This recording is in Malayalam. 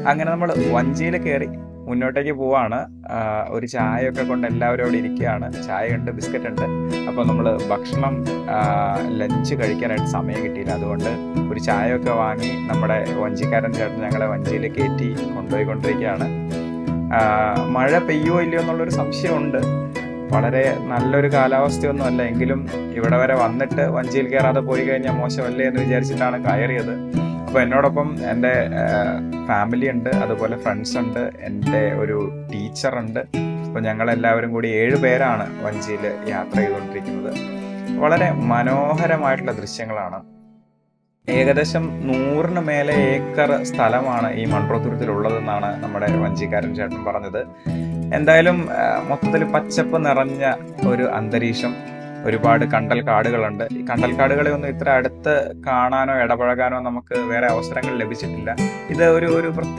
അങ്ങനെ നമ്മൾ വഞ്ചിയിൽ കയറി മുന്നോട്ടേക്ക് പോവാണ്. ഒരു ചായയൊക്കെ കൊണ്ട് എല്ലാവരും അവിടെ ഇരിക്കുകയാണ്. ചായ ഉണ്ട്, ബിസ്ക്കറ്റ് ഉണ്ട്. അപ്പോൾ നമ്മൾ ഭക്ഷണം ലഞ്ച് കഴിക്കാനായിട്ട് സമയം കിട്ടിയില്ല. അതുകൊണ്ട് ഒരു ചായയൊക്കെ വാങ്ങി നമ്മുടെ വഞ്ചിക്കാരൻ ചേട്ടൻ ഞങ്ങളെ വഞ്ചിയിൽ കയറ്റി കൊണ്ടുപോയിക്കൊണ്ടിരിക്കുകയാണ്. മഴ പെയ്യുമോ ഇല്ലയോ എന്നുള്ളൊരു സംശയമുണ്ട്. വളരെ നല്ലൊരു കാലാവസ്ഥയൊന്നും അല്ല, എങ്കിലും ഇവിടെ വരെ വന്നിട്ട് വഞ്ചിയിൽ കയറാതെ പോയി കഴിഞ്ഞാൽ മോശമല്ലേ എന്ന് വിചാരിച്ചിട്ടാണ് കയറിയത്. അപ്പോൾ എന്നോടൊപ്പം എൻ്റെ ഫാമിലി ഉണ്ട്, അതുപോലെ ഫ്രണ്ട്സ് ഉണ്ട്, എൻ്റെ ഒരു ടീച്ചറുണ്ട്. അപ്പോൾ ഞങ്ങളെല്ലാവരും കൂടി 7 പേരാണ് വഞ്ചിയിൽ യാത്ര ചെയ്തുകൊണ്ടിരിക്കുന്നത്. വളരെ മനോഹരമായിട്ടുള്ള ദൃശ്യങ്ങളാണ്. ഏകദേശം 100 മേലെ ഏക്കർ സ്ഥലമാണ് ഈ മൺട്രോത്തുരുത്തിലുള്ളതെന്നാണ് നമ്മുടെ വഞ്ചിക്കാരൻ ചേട്ടൻ പറഞ്ഞത്. എന്തായാലും മൊത്തത്തിൽ പച്ചപ്പ് നിറഞ്ഞ ഒരു അന്തരീക്ഷം, ഒരുപാട് കണ്ടൽ കാടുകളുണ്ട്. ഈ കണ്ടൽ കാടുകളെ ഒന്നും ഇത്ര അടുത്ത് കാണാനോ ഇടപഴകാനോ നമുക്ക് വേറെ അവസരങ്ങൾ ലഭിച്ചിട്ടില്ല. ഇത് ഒരു പ്രത്യേക